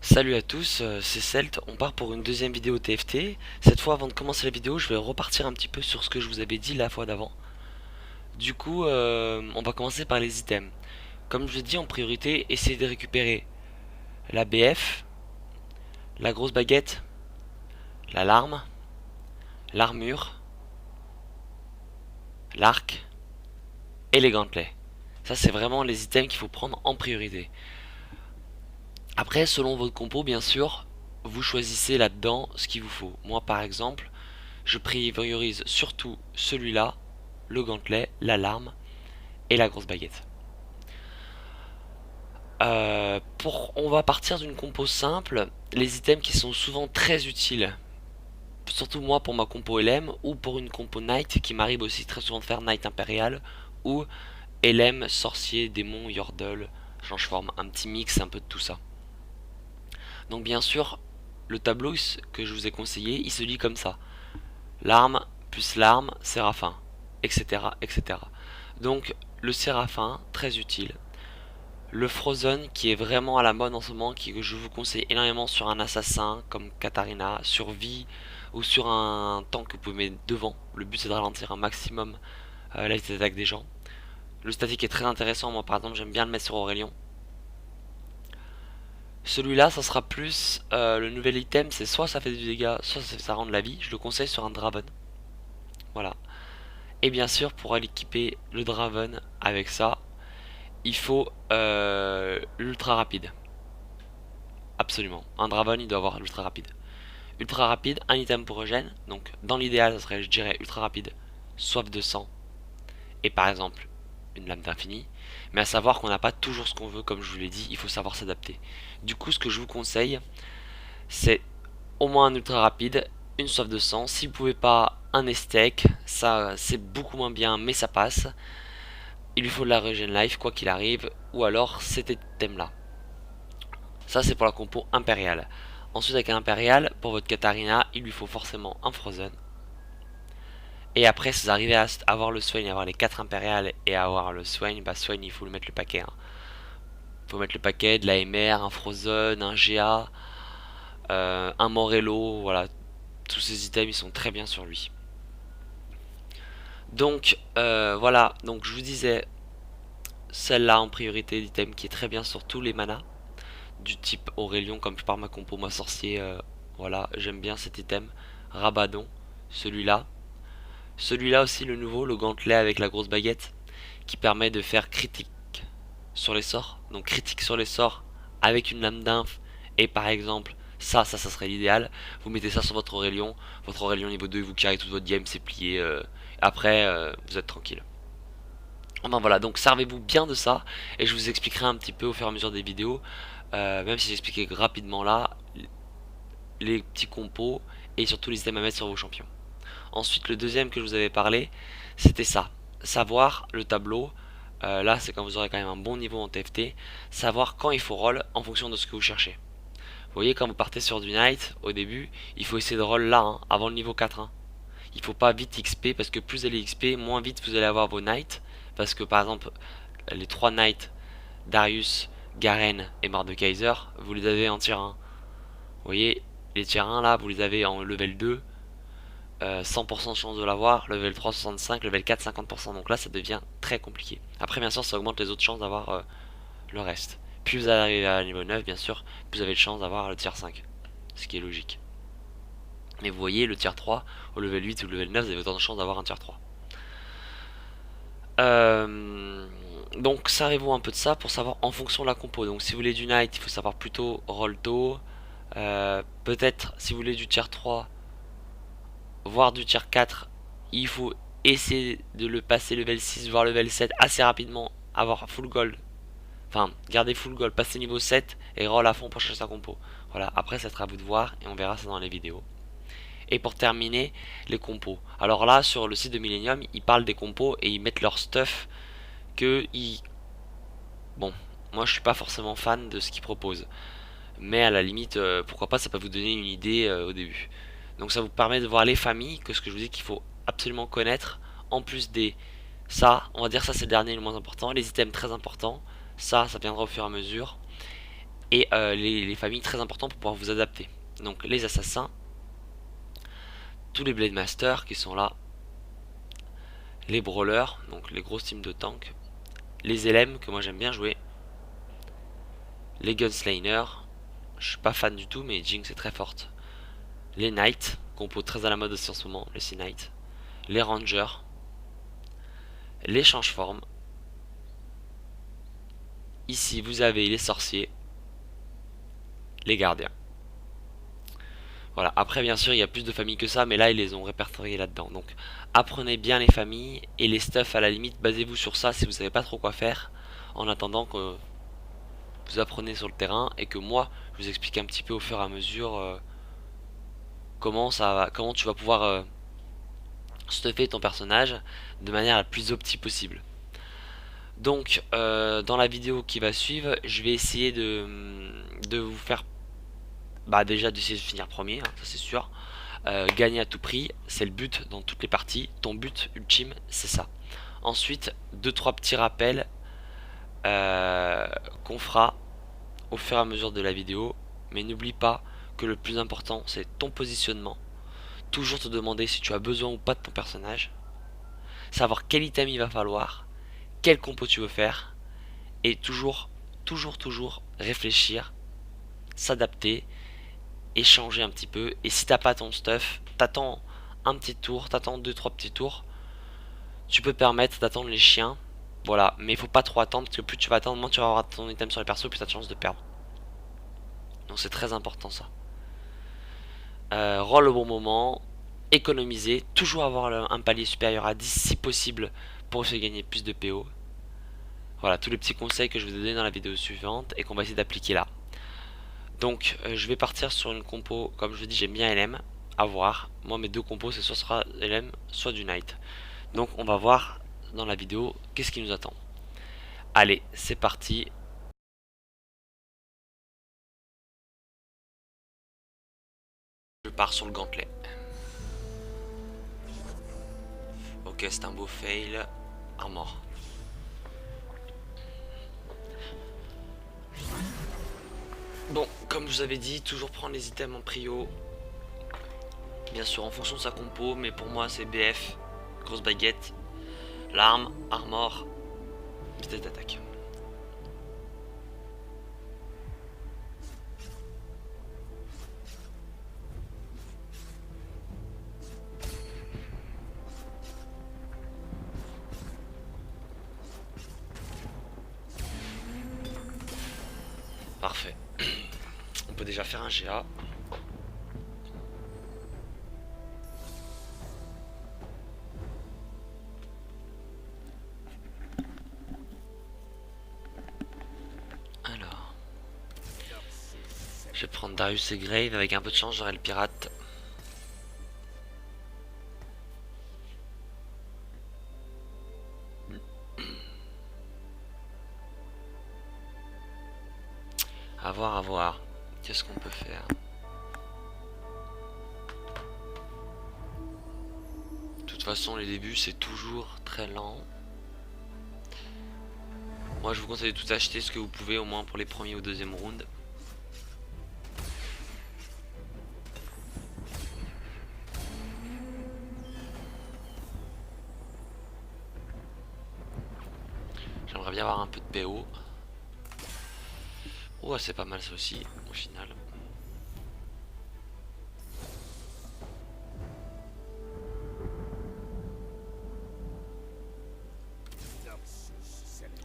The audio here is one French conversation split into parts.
Salut à tous, c'est Celt, on part pour une deuxième vidéo TFT. Cette fois, avant de commencer la vidéo, je vais repartir un petit peu sur ce que je vous avais dit la fois d'avant. Du coup, on va commencer par les items. Comme je vous ai dit, en priorité, essayez de récupérer la BF, la grosse baguette, la larme, l'armure, l'arc et les gantelets. Ça, c'est vraiment les items qu'il faut prendre en priorité. Après, selon votre compo, bien sûr, vous choisissez là-dedans ce qu'il vous faut. Moi, par exemple, je priorise surtout celui-là, le gantelet, l'alarme et la grosse baguette. On va partir d'une compo simple, les items qui sont souvent très utiles, surtout moi pour ma compo LM ou pour une compo Knight qui m'arrive aussi très souvent de faire Knight Impérial ou LM, Sorcier, Démon, Yordle, je forme un petit mix un peu de tout ça. Donc bien sûr, le tableau que je vous ai conseillé, il se lit comme ça. L'arme plus l'arme, Séraphin, etc., etc. Donc le Séraphin, très utile. Le Frozen qui est vraiment à la mode en ce moment, que je vous conseille énormément sur un assassin comme Katarina, sur Vi ou sur un tank que vous pouvez mettre devant. Le but c'est de ralentir un maximum la vitesse d'attaque des gens. Le statique est très intéressant, moi par exemple j'aime bien le mettre sur Aurélien. Celui-là ça sera plus le nouvel item, c'est soit ça fait du dégât, soit ça rend de la vie. Je le conseille sur un Draven. Voilà. Et bien sûr pour aller équiper le Draven avec ça, il faut l'ultra rapide. Absolument. Un Draven, il doit avoir l'ultra rapide. Ultra rapide, un item pour regen. Donc, dans l'idéal, ça serait, je dirais, ultra rapide, soif de sang. Et par exemple, une lame d'infini. Mais à savoir qu'on n'a pas toujours ce qu'on veut, comme je vous l'ai dit, il faut savoir s'adapter. Du coup, ce que je vous conseille, c'est au moins un ultra rapide, une soif de sang. Si vous pouvez pas, un esthèque, ça c'est beaucoup moins bien, mais ça passe. Il lui faut de la regen life, quoi qu'il arrive, ou alors cet item là. Ça c'est pour la compo impériale. Ensuite avec un impérial, pour votre Katarina, il lui faut forcément un Frozen. Et après si vous arrivez à avoir le soin, avoir les 4 impériales et avoir le soin, bah soin il faut le mettre le paquet. Il faut mettre le paquet de la MR, un Frozen, un GA, un Morello, voilà. Tous ces items ils sont très bien sur lui. Donc voilà, donc je vous disais, celle-là en priorité d'item qui est très bien sur tous les manas. Du type Aurélien comme je pars ma compo moi sorcier, voilà j'aime bien cet item. Rabadon, celui-là aussi le nouveau, le gantelet avec la grosse baguette qui permet de faire critique sur les sorts, donc critique sur les sorts avec une lame d'inf. Et par exemple ça serait l'idéal, vous mettez ça sur votre Aurélien niveau 2 vous carrez toute votre game, c'est plié, après vous êtes tranquille. Enfin voilà, donc servez-vous bien de ça et je vous expliquerai un petit peu au fur et à mesure des vidéos, même si j'expliquais rapidement là, les petits compos et surtout les items à mettre sur vos champions. Ensuite, le deuxième que je vous avais parlé, c'était ça. Savoir le tableau, là c'est quand vous aurez quand même un bon niveau en TFT, savoir quand il faut roll en fonction de ce que vous cherchez. Vous voyez, quand vous partez sur du Knight, au début, il faut essayer de roll là, hein, avant le niveau 4. Hein. Il faut pas vite XP, parce que plus vous allez XP, moins vite vous allez avoir vos Knights. Parce que par exemple, les 3 Knights, Darius, Garen et Mordekaiser, vous les avez en tier 1. Vous voyez, les tier 1 là, vous les avez en level 2, 100% de chance de l'avoir, level 3 65, level 4 50%, donc là ça devient très compliqué. Après bien sûr ça augmente les autres chances d'avoir le reste. Plus vous arrivez à niveau 9 bien sûr, plus vous avez de chance d'avoir le tier 5, ce qui est logique. Mais vous voyez le tier 3, au level 8 ou level 9 vous avez autant de chance d'avoir un tier 3. Donc servez-vous un peu de ça pour savoir en fonction de la compo. Donc si vous voulez du Knight, il faut savoir plutôt roll tôt. Peut-être si vous voulez du tier 3, voire du tier 4, il faut essayer de le passer level 6 voire level 7 assez rapidement, avoir full gold. Enfin, garder full gold, passer niveau 7 et roll à fond pour chercher sa compo. Voilà, après ça sera à vous de voir et on verra ça dans les vidéos. Et pour terminer, les compos. Alors là, sur le site de Millennium, ils parlent des compos et ils mettent leur stuff que ils... Bon, moi je suis pas forcément fan de ce qu'ils proposent. Mais à la limite, pourquoi pas, ça peut vous donner une idée au début. Donc ça vous permet de voir les familles, que ce que je vous dis qu'il faut absolument connaître, en plus des... Ça, on va dire ça c'est le dernier le moins important, les items très importants, ça viendra au fur et à mesure. et les familles très importantes pour pouvoir vous adapter. Donc les assassins, tous les Blade Masters qui sont là, les brawlers, donc les grosses teams de tanks, les LM que moi j'aime bien jouer, les Gunslayers, je suis pas fan du tout mais Jinx est très forte, les Knights, compo très à la mode aussi en ce moment, les Sea Knights, les Rangers, les change-formes. Ici vous avez les sorciers, les gardiens. Voilà, après bien sûr il y a plus de familles que ça, mais là ils les ont répertoriées là-dedans. Donc apprenez bien les familles et les stuff à la limite, basez-vous sur ça si vous savez pas trop quoi faire, en attendant que vous apprenez sur le terrain et que moi je vous explique un petit peu au fur et à mesure comment tu vas pouvoir stuffer ton personnage de manière la plus opti possible. Donc dans la vidéo qui va suivre, je vais essayer de vous faire déjà d'essayer de finir premier, hein, ça c'est sûr. Gagner à tout prix, c'est le but dans toutes les parties. Ton but ultime, c'est ça. Ensuite, 2-3 petits rappels qu'on fera au fur et à mesure de la vidéo. Mais n'oublie pas que le plus important, c'est ton positionnement. Toujours te demander si tu as besoin ou pas de ton personnage. Savoir quel item il va falloir, quel compo tu veux faire. Et toujours réfléchir, s'adapter, échanger un petit peu. Et si t'as pas ton stuff, t'attends un petit tour, t'attends 2-3 petits tours. Tu peux te permettre d'attendre les chiens. Voilà, mais il faut pas trop attendre parce que plus tu vas attendre, moins tu vas avoir ton item sur les persos, plus tu as de chances de perdre. Donc c'est très important ça. Roll au bon moment, économiser, toujours avoir un palier supérieur à 10 si possible pour se gagner plus de PO. Voilà, tous les petits conseils que je vous ai donnés dans la vidéo suivante et qu'on va essayer d'appliquer là. Donc je vais partir sur une compo, comme je vous dis j'aime bien LM, à voir. Moi mes deux compos c'est soit sera LM, soit du Knight. Donc on va voir dans la vidéo qu'est-ce qui nous attend. Allez, c'est parti. Je pars sur le gantelet. Ok, c'est un beau fail. Armor. Bon, comme je vous avais dit, toujours prendre les items en prio. Bien sûr en fonction de sa compo, mais pour moi c'est BF, grosse baguette, l'arme, armor, vitesse d'attaque. Parfait. On peut déjà faire un GA. Alors, je vais prendre Darius et Grave. Avec un peu de chance, j'aurai le pirate. À voir, à voir. Qu'est-ce qu'on peut faire? De toute façon, les débuts, c'est toujours très lent. Moi, je vous conseille de tout acheter ce que vous pouvez, au moins pour les premiers ou deuxième rounds. J'aimerais bien avoir un peu de PO. Oh, c'est pas mal ça aussi, au final.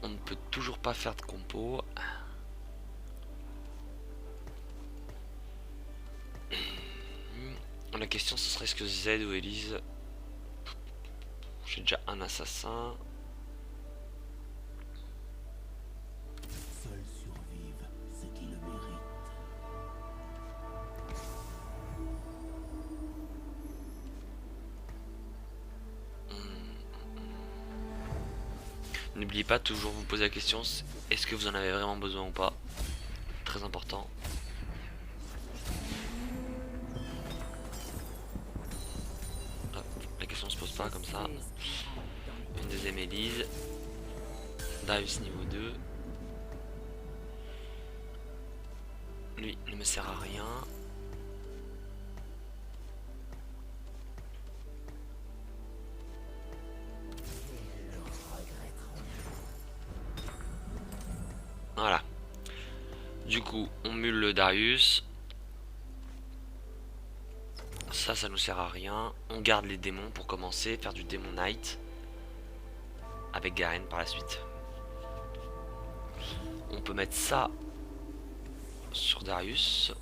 On ne peut toujours pas faire de compo. La question ce serait est-ce que Z ou Elise. J'ai déjà un assassin. Seuls survivent ceux qui le méritent. N'oubliez pas toujours vous poser la question est-ce que vous en avez vraiment besoin ou pas. Très important. Hop, la question se pose pas comme ça. Une deuxième Elise. Darius niveau 2. Lui ne me sert à rien. Voilà. Du coup, on mule le Darius. Ça nous sert à rien. On garde les démons pour commencer, faire du démon Knight. Avec Garen par la suite. On peut mettre ça sur Darius.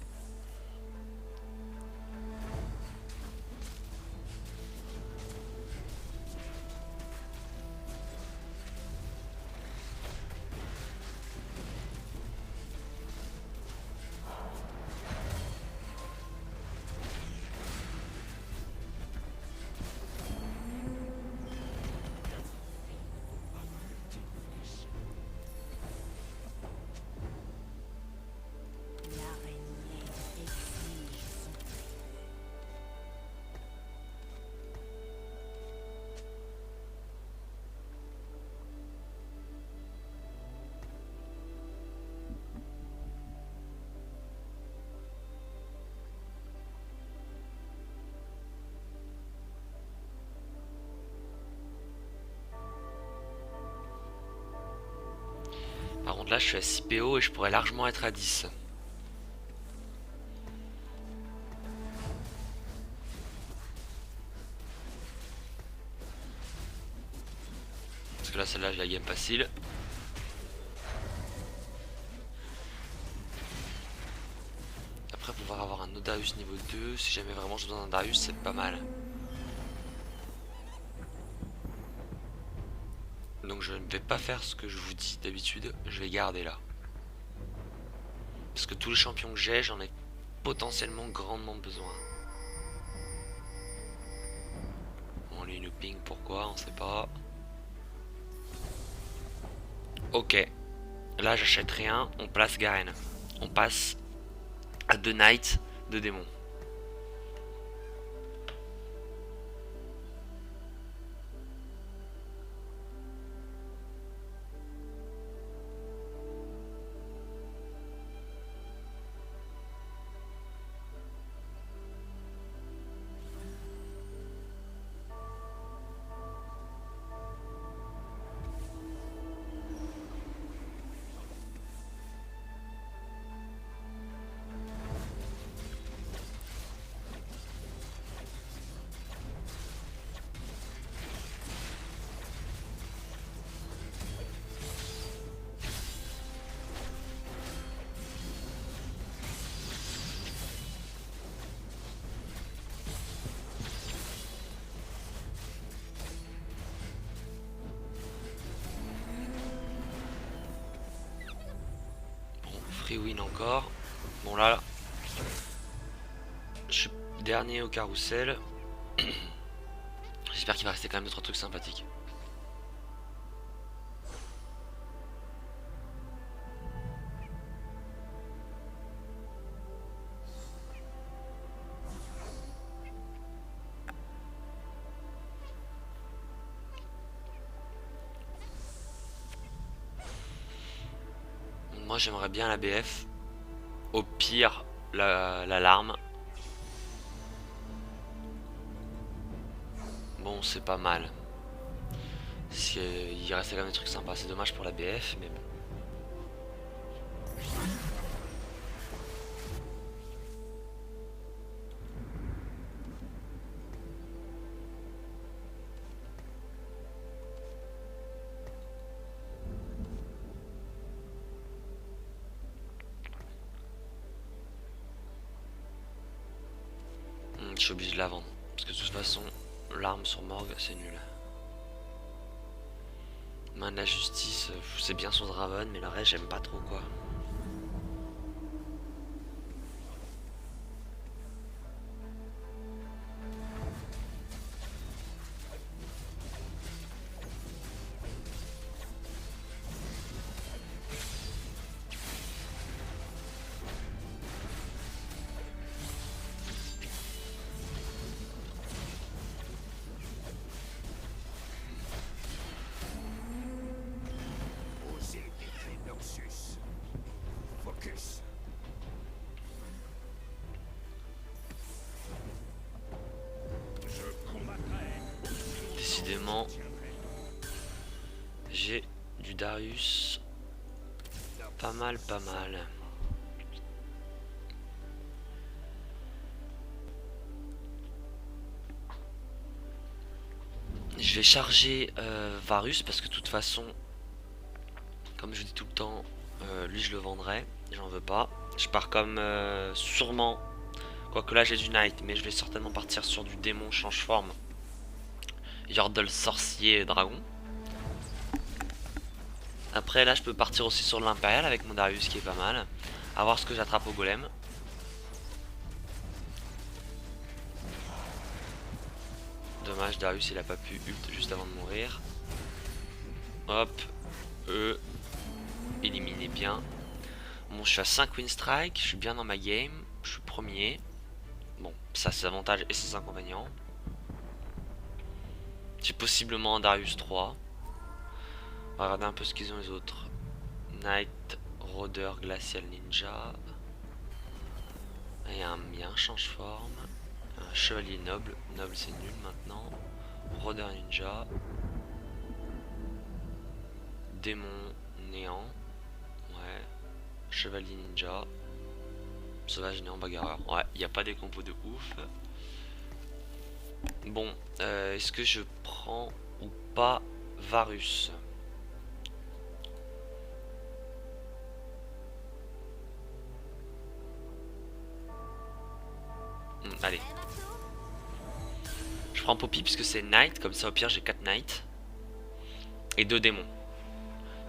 Par contre là je suis à 6 PO et je pourrais largement être à 10. Parce que là celle-là je la game facile. Après pouvoir avoir un autre Darius niveau 2, si jamais vraiment j'ai besoin d'un Darius, c'est pas mal. Donc je ne vais pas faire ce que je vous dis d'habitude, je vais garder là. Parce que tous les champions que j'ai, j'en ai potentiellement grandement besoin. Bon lui nous ping pourquoi, on sait pas. Ok, là j'achète rien, on place Garen. On passe à 2 Knights, 2 démons. Free win encore. Bon là, je suis dernier au carrousel. J'espère qu'il va rester quand même 2-3 trucs sympathiques. Moi j'aimerais bien la BF. Au pire, l'alarme. Bon, c'est pas mal. Si, il restait quand même des trucs sympas. C'est dommage pour la BF, mais bon. Je suis obligé de la vendre. Parce que de toute façon, l'arme sur Morgue, c'est nul. Main de la justice, c'est bien son Draven, mais le reste, j'aime pas trop quoi. décidément, j'ai du Darius. Pas mal, pas mal. Je vais charger Varus parce que de toute façon, comme je dis tout le temps, lui je le vendrai. J'en veux pas. Je pars comme sûrement. Quoique là j'ai du Knight, mais je vais certainement partir sur du démon change forme. Yordle sorcier dragon. Après là je peux partir aussi sur l'impérial avec mon Darius qui est pas mal. A voir ce que j'attrape au golem. Dommage, Darius il a pas pu ult juste avant de mourir. Hop, éliminé bien. Bon, je suis à 5 win strike, je suis bien dans ma game, je suis premier. Bon, ça c'est avantages et ses inconvénients. J'ai possiblement un Darius 3. On va regarder un peu ce qu'ils ont les autres. Knight, Rôdeur, Glacial Ninja. Il y a un change forme. Un Chevalier Noble. Noble c'est nul maintenant. Rôdeur Ninja. Démon Néant. Ouais. Chevalier Ninja. Sauvage Néant Bagarreur. Ouais, il n'y a pas des compos de ouf. Bon, est-ce que je prends ou pas Varus? Allez. Je prends Poppy puisque c'est Knight, comme ça au pire j'ai 4 Knights. Et 2 démons.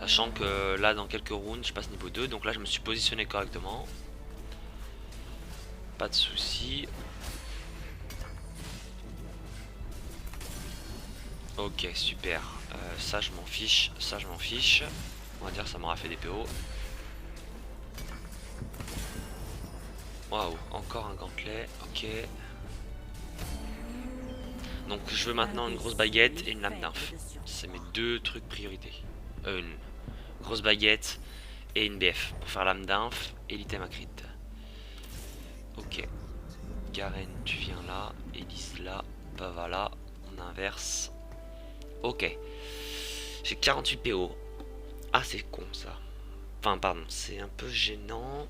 Sachant que là dans quelques rounds je passe niveau 2, donc là je me suis positionné correctement. Pas de soucis. Ok, super. Ça je m'en fiche, ça je m'en fiche. On va dire que ça m'aura fait des PO. Waouh, encore un gantelet, ok. Donc je veux maintenant une grosse baguette et une lame d'inf. C'est mes deux trucs priorité. Une grosse baguette et une BF pour faire lame d'inf et l'item à crit. Ok. Garen, tu viens là. Elise là. Pava là. On inverse. Ok. J'ai 48 PO. Ah, c'est con ça. Enfin, pardon, c'est un peu gênant.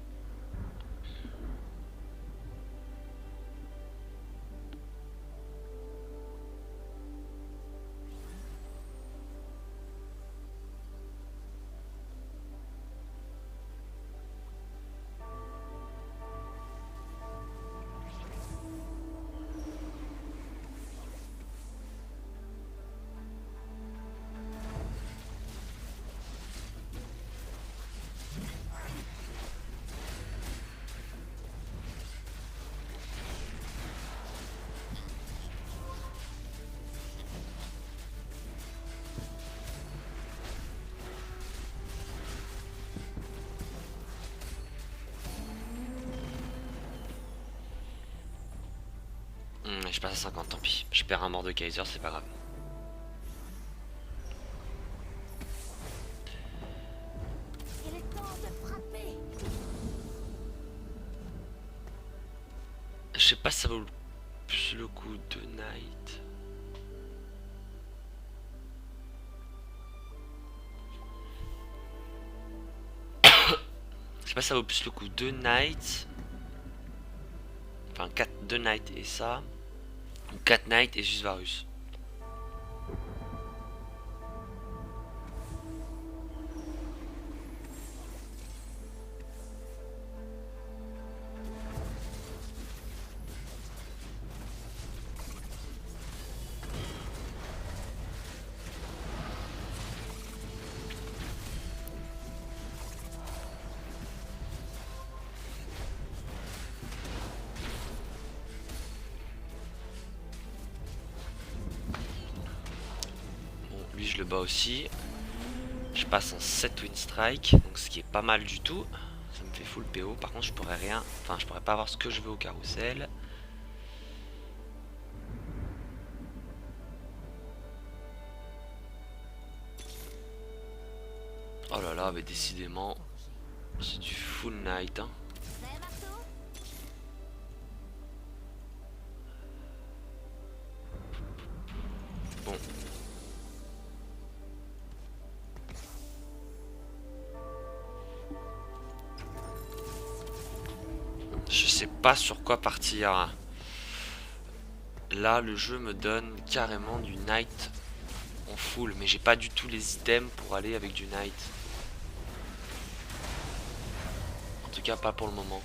Je passe à 50, tant pis. Je perds un mort de Kaiser, c'est pas grave. Je sais pas si ça vaut plus le coup de Knight. Je sais pas si ça vaut plus le coup de Knight. Enfin 4 2 Knight et ça. Ou 4 Knight et juste Varus. Lui je le bats aussi. Je passe en 7 win strike, donc ce qui est pas mal du tout. Ça me fait full PO. Par contre je pourrais rien. Enfin je pourrais pas avoir ce que je veux au carrousel. Oh là là, mais décidément c'est du full night hein. Bon, sais pas sur quoi partir. Là, le jeu me donne carrément du Knight en full, mais j'ai pas du tout les items pour aller avec du Knight. En tout cas, pas pour le moment.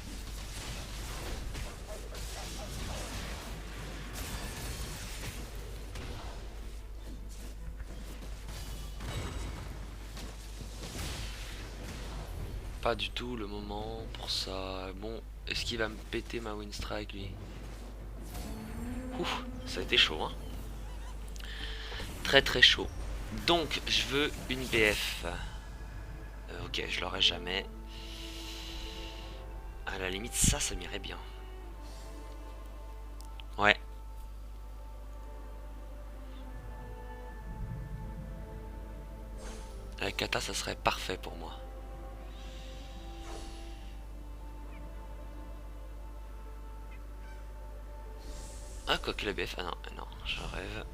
Pas du tout le moment pour ça. Bon, est-ce qu'il va me péter ma win strike lui? Ouf, ça a été chaud hein. Très très chaud. Donc je veux une BF. Ok, je l'aurai jamais. À la limite ça m'irait bien. Ouais. La kata ça serait parfait pour moi. Ah quoi que la BF. Ah non, non, je rêve.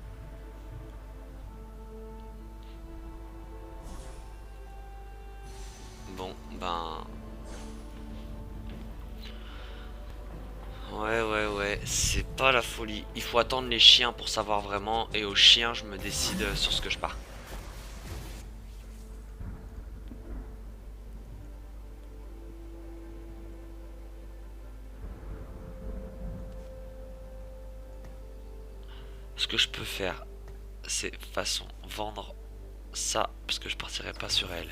Bon, ben... Ouais, c'est pas la folie. Il faut attendre les chiens pour savoir vraiment. Et aux chiens, je me décide sur ce que je pars. Ce que je peux faire, c'est façon vendre ça. Parce que je partirai pas sur elle.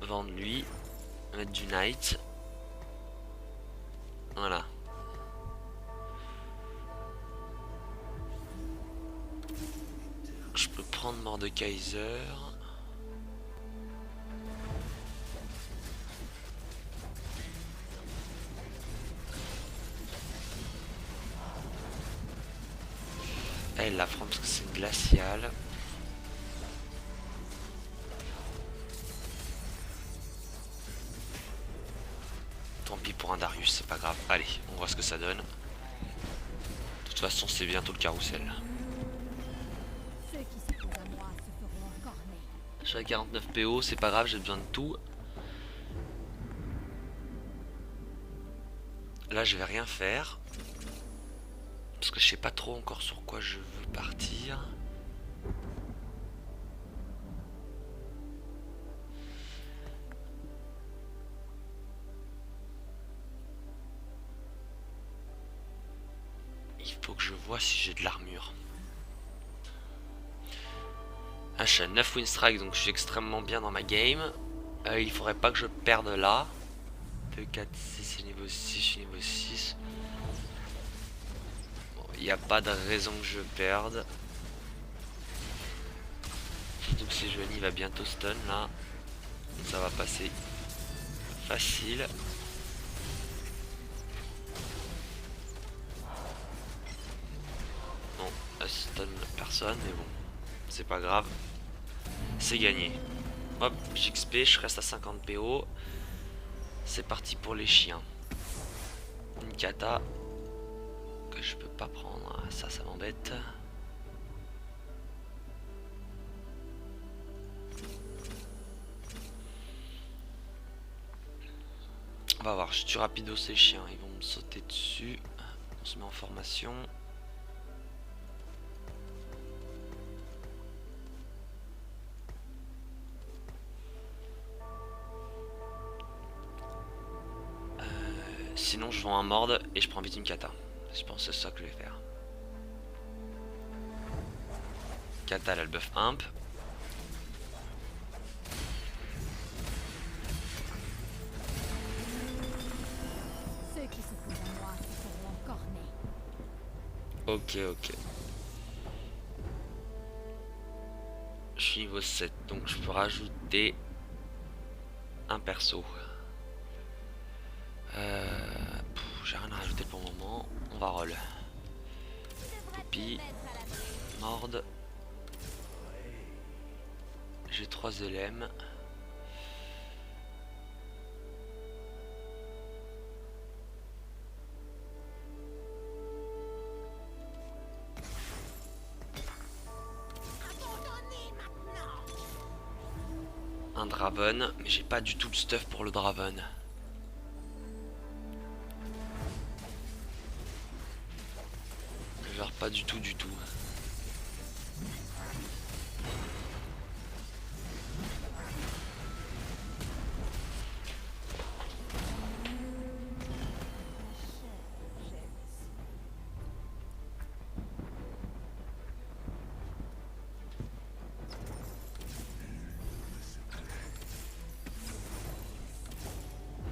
Vendre lui. Mettre du Knight. Voilà. Je peux prendre Mordekaiser. Elle la prend parce que c'est une glaciale. Tant pis pour un Darius, c'est pas grave. Allez, on voit ce que ça donne. De toute façon, c'est bientôt le carrousel. Je suis à 49 PO, c'est pas grave, j'ai besoin de tout. Là, je vais rien faire. Parce que je sais pas trop encore sur quoi je veux partir. Il faut que je vois si j'ai de l'armure. Ah, je suis à 9 win strike, donc je suis extrêmement bien dans ma game. Il faudrait pas que je perde là. 2, 4, 6, niveau 6, je suis niveau 6. Bon, il n'y a pas de raison que je perde. Donc si Johnny va bientôt stun là. Ça va passer facile. Bon, elle stun personne, mais bon, c'est pas grave. C'est gagné. Hop, j'XP, je reste à 50 PO. C'est parti pour les chiens. Une kata que je peux pas prendre. Ça m'embête. On va voir, je tue rapido ces chiens. Ils vont me sauter dessus. On se met en formation. Sinon je vends un mord et je prends vite une kata. Je pense que c'est ça que je vais faire. Kata elle a le buff imp. Ceux qui s'opposent à moi seront cornés. Ok. Je suis niveau 7 donc je peux rajouter un perso. J'ai rien à rajouter pour le moment. On va roll. Poppy. Mord. J'ai 3 LM. Un Draven, mais j'ai pas du tout le stuff pour le Draven. Pas du tout, du tout.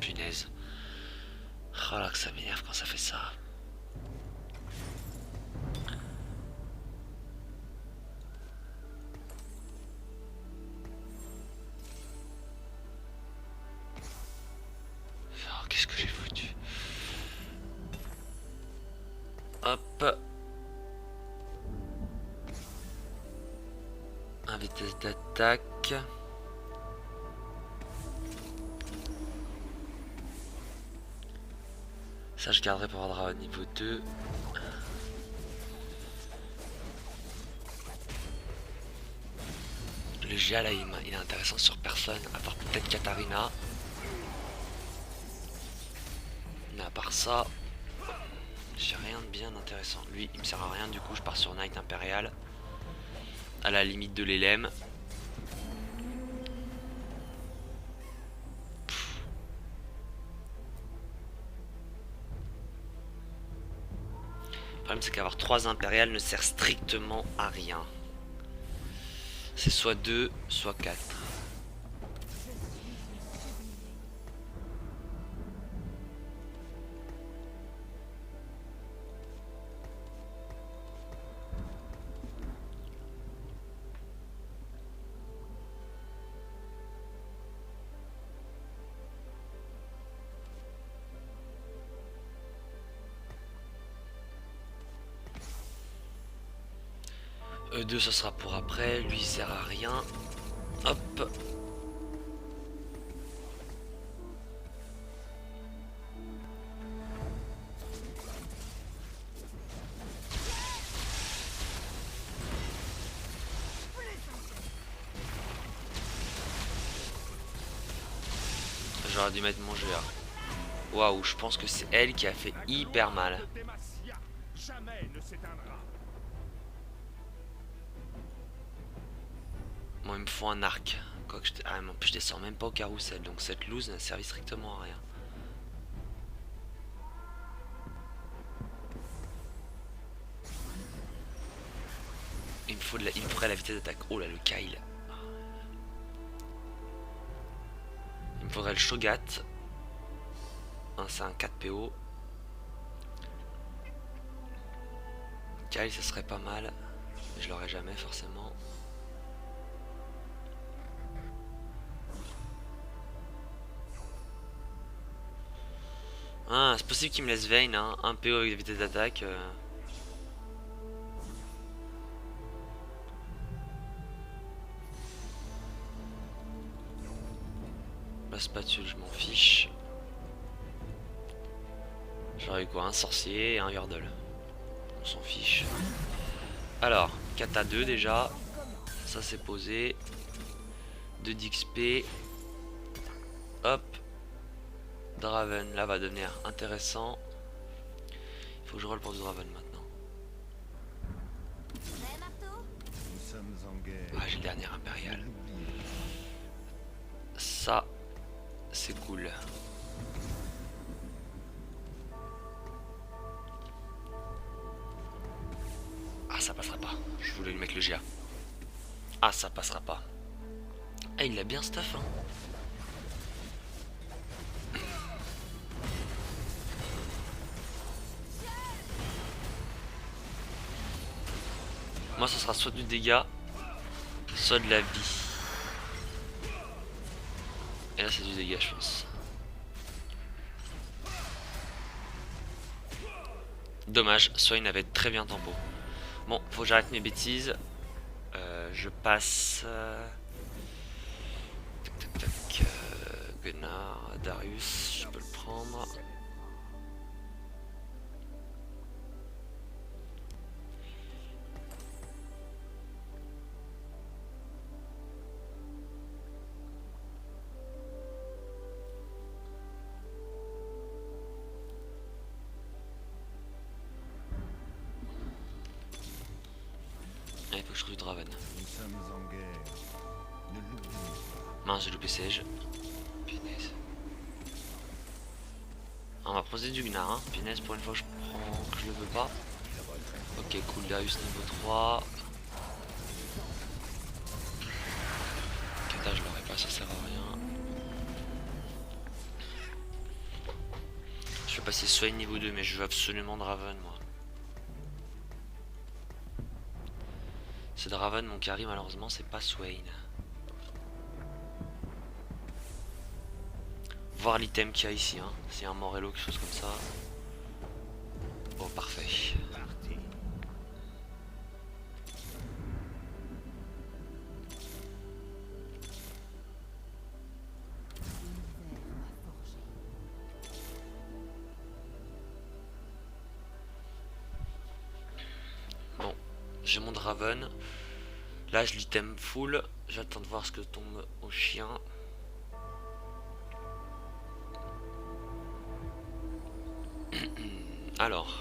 Punaise. Oh là que ça m'énerve quand ça fait ça. Oh, qu'est-ce que j'ai foutu? Hop. Un vitesse d'attaque. Ça je garderai pour avoir au niveau 2. Le GA là il est intéressant sur personne, à part peut-être Katarina. Mais à part ça, j'ai rien de bien intéressant. Lui il me sert à rien, du coup je pars sur Knight Impérial. À la limite de l'élème. Le problème c'est qu'avoir 3 impériales ne sert strictement à rien. C'est soit 2, soit 4. E2 ça sera pour après, lui il sert à rien. Hop. J'aurais dû mettre mon GA. Waouh, je pense que c'est elle qui a fait hyper mal. Moi, il me faut un arc. Quoique en plus, je descends même pas au carrousel. Donc cette loose n'a servi strictement à rien. Il me faudrait la vitesse d'attaque. Oh là, le Kyle. Il me faudrait le Shogat. C'est un 4 PO. Kyle, ça serait pas mal. Mais je l'aurai jamais forcément. Ah, c'est possible qu'il me laisse Vayne, hein. Un PO avec des vitesses d'attaque. La spatule, je m'en fiche. J'aurais eu quoi? Un sorcier et un Yordle. On s'en fiche. Alors, Kata 2 déjà. Ça c'est posé. 2 d'XP. Hop. Draven, là va devenir intéressant. Il faut que je roll pour du Draven maintenant. Ah, j'ai le dernier impérial. Ça, c'est cool. Ah, ça passera pas. Je voulais lui mettre le GA. Ah, ça passera pas. Ah, il a bien stuff, hein. Moi, ce sera soit du dégât, soit de la vie. Et là, c'est du dégât, je pense. Dommage, soit il avait très bien tempo. Bon, faut que j'arrête mes bêtises. Je passe. Tac tac tac. Gunnar, Darius, je peux le prendre. Faut que je trouve Draven. Nous sommes en guerre. Ne l'oublions pas. Mince, j'ai loupé Sage. Punaise. Ah, on va proposer du Gnar, hein. Punaise, pour une fois que je le veux pas. Ok, cool, Darius niveau 3. Kata, je l'aurais pas, ça sert à rien. Je vais passer Swain niveau 2, mais je veux absolument Draven, moi. C'est Draven mon carry, malheureusement, c'est pas Swain. Voir l'item qu'il y a ici, hein. S'il y a un Morello, quelque chose comme ça. Oh, parfait. Bon, j'ai mon Draven. Là, je l'item full. J'attends de voir ce que tombe au chien. Alors,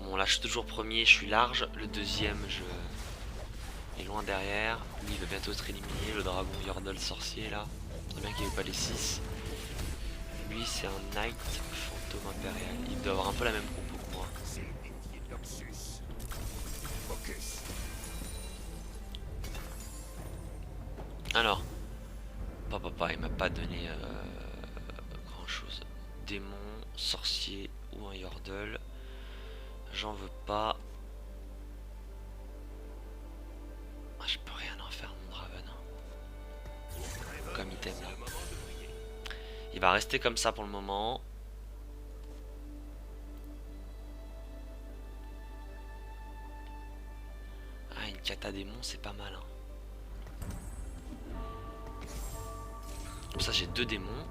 bon là je suis toujours premier, je suis large. Le deuxième, je est loin derrière. Lui il va bientôt être éliminé. Le dragon Yordle sorcier là. Très bien qu'il n'y ait pas les 6. Lui c'est un Knight fantôme impérial. Il doit avoir un peu la même compo que moi. Alors, papa il m'a pas donné grand chose. Démon, sorcier ou un Yordle. J'en veux pas. Ah, je peux rien en faire mon Draven. Comme item là. Il va rester comme ça pour le moment. Ah, une Kata démon c'est pas mal. Hein. Comme ça j'ai 2 démons.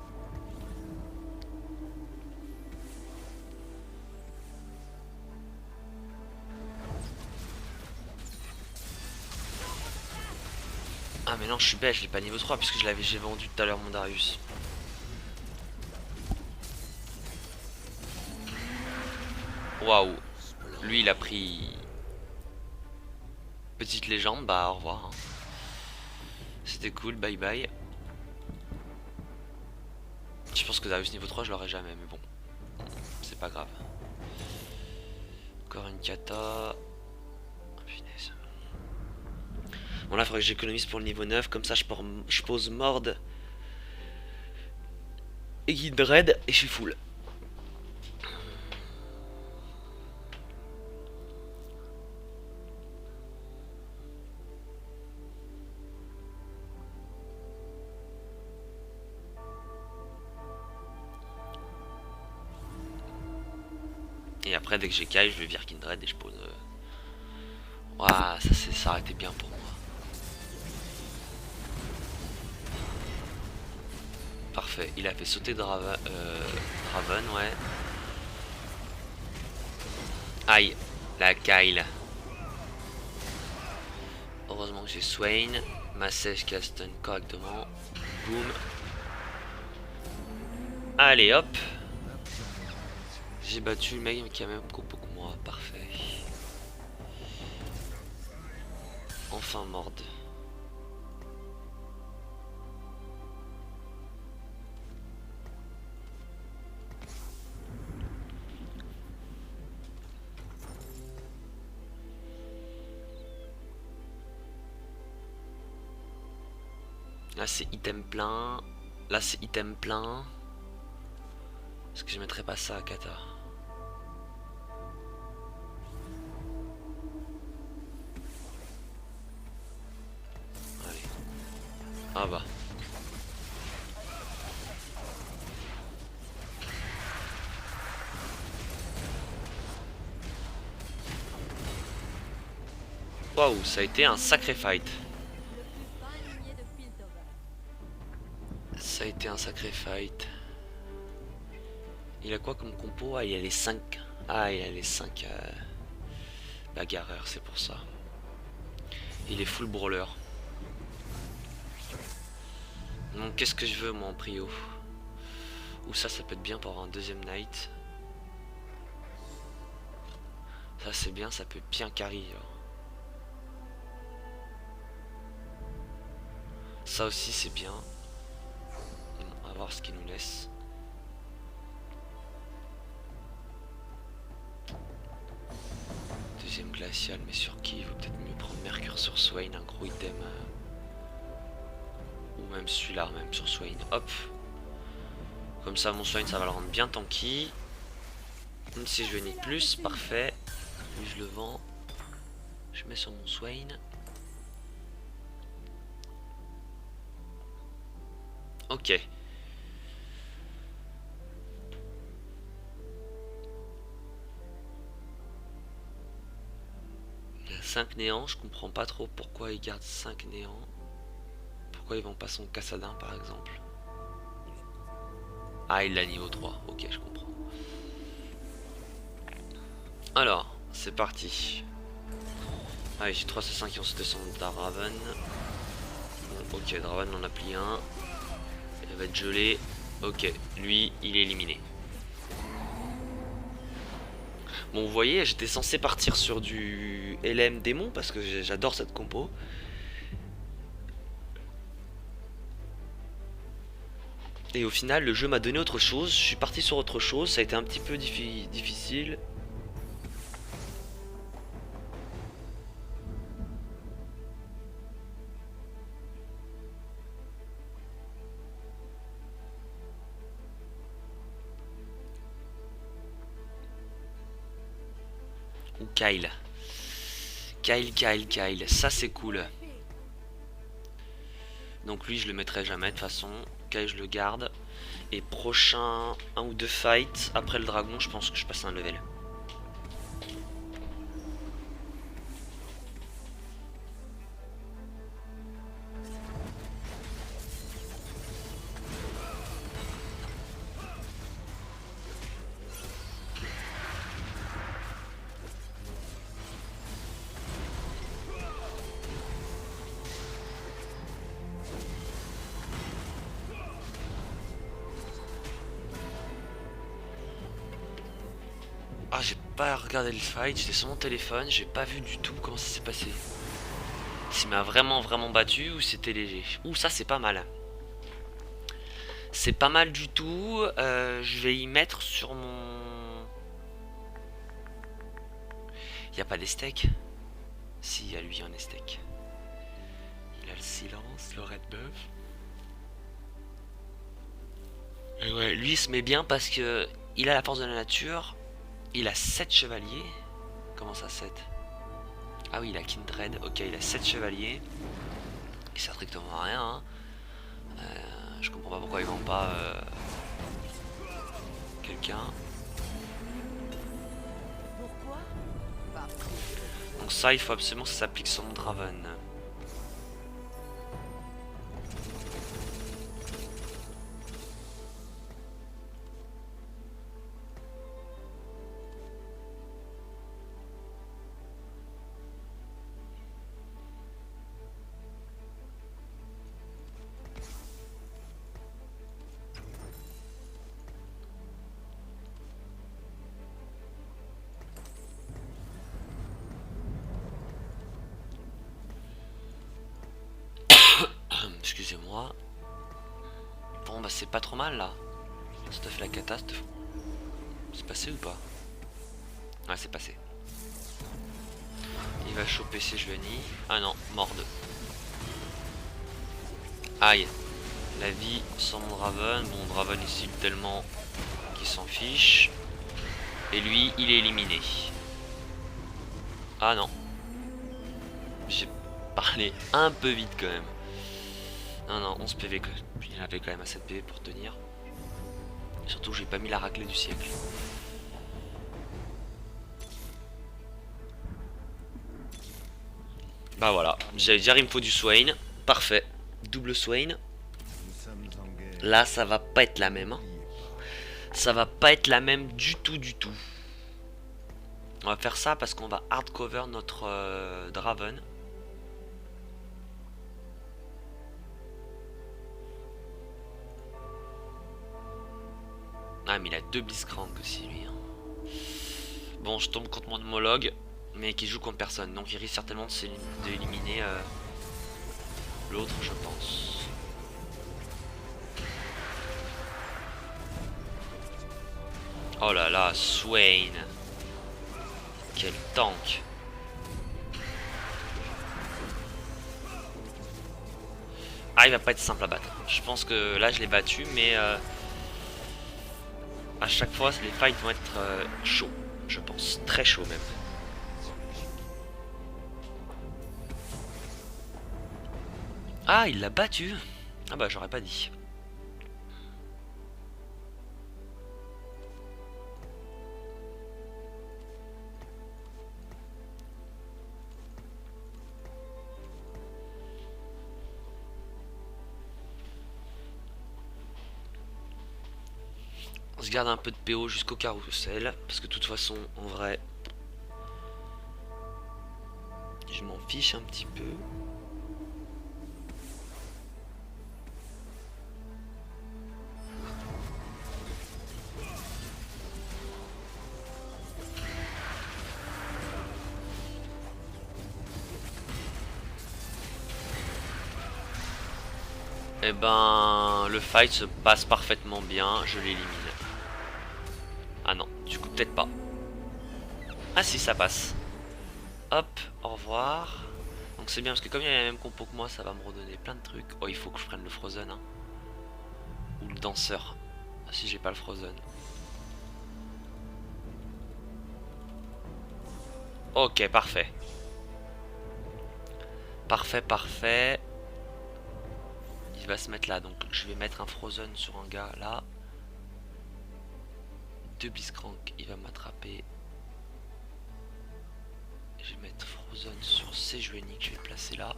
Ah mais non je suis bête, je l'ai pas niveau 3 puisque j'ai vendu tout à l'heure mon Darius. Waouh. Lui il a pris petite légende, bah au revoir. Hein. C'était cool, bye bye. Je pense que Darius niveau 3 je l'aurai jamais mais bon. C'est pas grave. Encore une Kata. Oh, punaise. Bon là il faudrait que j'économise pour le niveau 9. Comme ça je pose Mord et Guildred et je suis full. Et après dès que j'ai Kai je vais virer Kindred et je pose... Ouah, ça aurait été bien pour moi. Parfait, il a fait sauter Draven, ouais. Aïe, la Kyle. Heureusement que j'ai Swain. Ma sèche qui a stun correctement. Boum. Allez hop. J'ai battu le mec qui a même compo que moi. Parfait. Enfin Mord. Là c'est item plein. Là c'est item plein. Est-ce que je mettrais pas ça à Kata? Allez. Ah bah. Waouh, ça a été un sacré fight. Ça a été un sacré fight. Il a quoi comme compo? Ah, il a les 5. Ah, il a les 5 bagarreurs, c'est pour ça. Il est full brawler. Donc, qu'est-ce que je veux, moi, en prio? Ou ça peut être bien pour avoir un deuxième Knight. Ça, c'est bien, ça peut bien carry. Alors. Ça aussi c'est bien. On va voir ce qu'il nous laisse. Deuxième glacial, mais sur qui? Il vaut peut-être mieux prendre Mercure sur Swain, un gros item. Ou même celui-là, même sur Swain. Hop. Comme ça mon Swain ça va le rendre bien tanky. Même si je veux ni plus, parfait. Lui je le vends. Je mets sur mon Swain. Ok. Il y a 5 néants, je comprends pas trop pourquoi il garde 5 néants. Pourquoi ils vont pas son Cassadin par exemple? Ah, il l'a niveau 3, ok, je comprends. Alors, c'est parti. Ah, j'ai 3 C5 qui vont se descendre Draven. Bon, ok, Draven en a plié un. Il va être gelé. Ok, lui, il est éliminé. Bon, vous voyez, j'étais censé partir sur du LM démon parce que j'adore cette compo. Et au final, le jeu m'a donné autre chose. Je suis parti sur autre chose. Ça a été un petit peu difficile. Ou Kyle. Kyle. Ça, c'est cool. Donc lui, je le mettrai jamais de toute façon. Kyle, je le garde. Et prochain 1 ou 2 fights, après le dragon, je pense que je passe un level. Ah, j'ai pas regardé le fight, j'étais sur mon téléphone, j'ai pas vu du tout comment ça s'est passé. S'il m'a vraiment battu ou c'était léger. Ouh, ça c'est pas mal. C'est pas mal du tout. Je vais y mettre sur mon... Y a pas d'estek? Si, il y a lui un estek. Il a le silence, le red buff. Et ouais, lui il se met bien parce que il a la force de la nature. Il a 7 chevaliers. Comment ça 7? Ah oui, il a Kindred. Ok, il a 7 chevaliers. Il sert strictement à rien. Hein. Je comprends pas pourquoi ils vend pas quelqu'un. Pourquoi? Donc ça, il faut absolument que ça s'applique sur mon Draven. Excusez-moi. Bon bah c'est pas trop mal là. Ça fait la catastrophe. C'est passé ou pas? Ouais, c'est passé. Il va choper ses Juani. Ah non, morde. Aïe. La vie sans mon Draven. Bon, Draven ici tellement qu'il s'en fiche. Et lui, il est éliminé. Ah non. J'ai parlé un peu vite quand même. Non, 11 PV. Il avait quand même à 7 PV pour tenir. Surtout, j'ai pas mis la raclée du siècle. Bah voilà. J'allais dire, il me faut du Swain. Parfait. Double Swain. Là, ça va pas être la même. Hein. Ça va pas être la même du tout. On va faire ça parce qu'on va hardcover notre Draven. Ah mais il a 2 Blitzcrank aussi lui. Hein. Bon, je tombe contre mon homologue, mais qui joue contre personne. Donc il risque certainement d'éliminer l'autre, je pense. Oh là là, Swain. Quel tank. Ah, il va pas être simple à battre. Je pense que là, je l'ai battu, mais à chaque fois, les fights vont être chauds, je pense. Très chauds même. Ah, il l'a battu. Ah bah, j'aurais pas dit. On se garde un peu de PO jusqu'au carrousel. Parce que de toute façon, en vrai, je m'en fiche un petit peu. Et ben, le fight se passe parfaitement bien. Je l'élimine. Ah non, du coup, peut-être pas. Ah si, ça passe. Hop, au revoir. Donc c'est bien parce que comme il y a la même compo que moi, ça va me redonner plein de trucs. Oh, il faut que je prenne le Frozen. Hein. Ou le danseur. Ah, si j'ai pas le Frozen. Ok, parfait. Parfait, parfait. Il va se mettre là. Donc je vais mettre un Frozen sur un gars là. 2 Blitzcrank, il va m'attraper. Je vais mettre Frozen sur Sejuani que je vais placer là.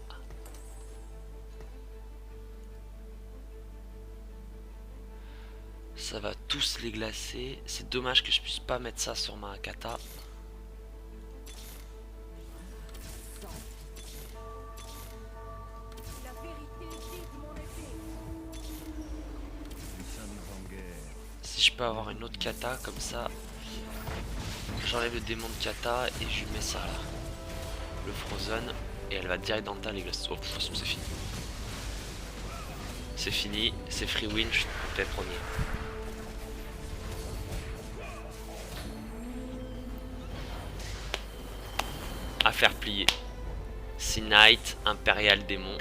Ça va tous les glacer. C'est dommage que je puisse pas mettre ça sur ma kata. La vérité vide mon épée. Nous sommes en guerre. Si je peux avoir une autre kata comme ça. J'enlève le démon de kata et je lui mets ça là. Le Frozen. Et elle va direct dans le tas les glaces. Oh, de toute façon c'est fini. C'est fini. C'est free win. Je fais premier. À faire plier. Sea Knight, Impérial Démon.